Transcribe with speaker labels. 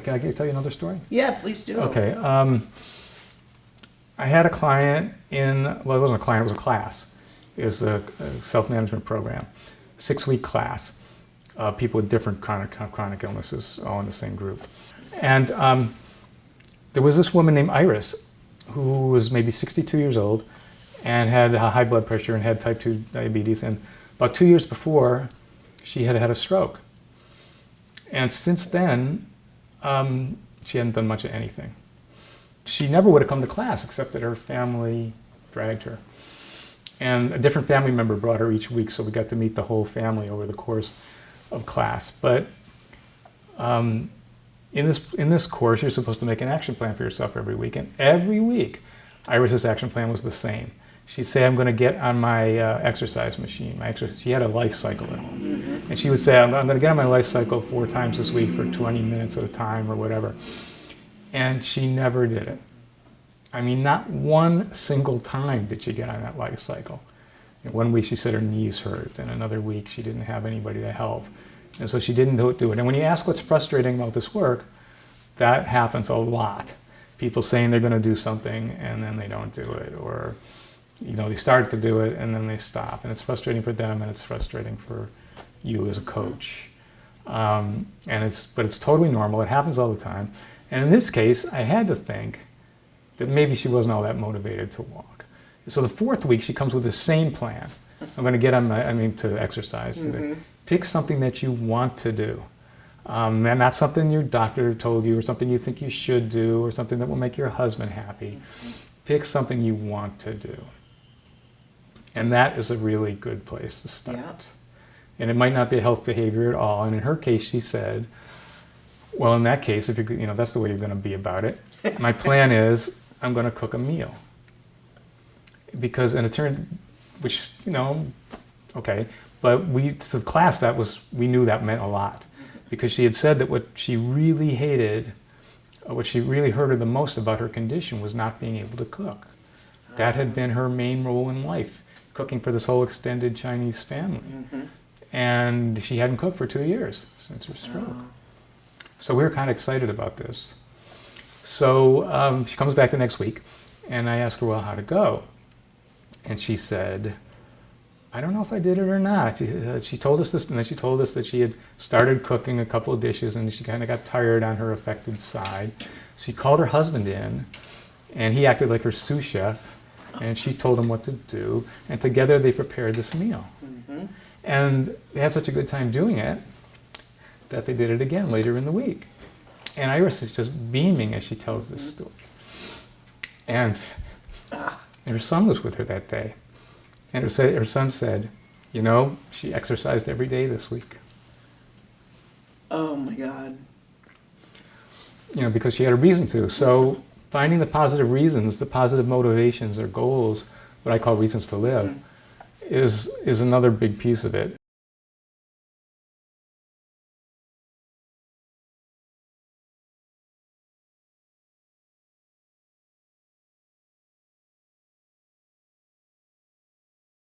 Speaker 1: Can I tell you another story?
Speaker 2: Yeah, please do.
Speaker 1: Okay. I had a client well, it wasn't a client, it was a class. It was a self-management program, 6-week class. People with different chronic illnesses, all in the same group. And there was this woman named Iris, who was maybe 62 years old and had high blood pressure and had type 2 diabetes. And about 2 years before, she had had a stroke. And since then, she hadn't done much of anything. She never would have come to class except that her family dragged her. And a different family member brought her each week, so we got to meet the whole family over the course of class. But in this course, you're supposed to make an action plan for yourself every week. And every week, Iris's action plan was the same. She'd say, I'm going to get on my exercise machine. She had a life cycle at home. And she would say, I'm going to get on my life cycle 4 times this week for 20 minutes at a time or whatever. And she never did it. I mean, not one single time did she get on that life cycle. And one week she said her knees hurt, and another week she didn't have anybody to help. And so she didn't do it. And when you ask what's frustrating about this work, that happens a lot. People saying they're going to do something and then they don't do it, or they start to do it and then they stop. And it's frustrating for them, and it's frustrating for you as a coach. But it's totally normal. It happens all the time. And in this case, I had to think that maybe she wasn't all that motivated to walk. So the 4th week, she comes with the same plan. I'm going to get on to exercise. Mm-hmm. Pick something that you want to do. And not something your doctor told you, or something you think you should do, or something that will make your husband happy. Mm-hmm. Pick something you want to do. And that is a really good place to start. Yeah. And it might not be a health behavior at all. And in her case, she said, well, in that case, if that's the way you're going to be about it, my plan is I'm going to cook a meal. Because, and it turned, which, okay, but to the class, we knew that meant a lot. Because she had said that what she really hated, what she really hurt her the most about her condition was not being able to cook. That had been her main role in life, cooking for this whole extended Chinese family. Mm-hmm. And she hadn't cooked for 2 years since her stroke. So we were kind of excited about this. So she comes back the next week, and I asked her, well, how'd it go? And she said, I don't know if I did it or not. She told us this, and then she told us that she had started cooking a couple of dishes, and she kind of got tired on her affected side. She called her husband in, and he acted like her sous chef, and she told him what to do, and together they prepared this meal. Mm-hmm. And they had such a good time doing it that they did it again later in the week. And Iris is just beaming as she tells this story. And her son was with her that day. And her son said, she exercised every day this week.
Speaker 2: Oh my God.
Speaker 1: Because she had a reason to. So finding the positive reasons, the positive motivations or goals, what I call reasons to live, is another big piece of it.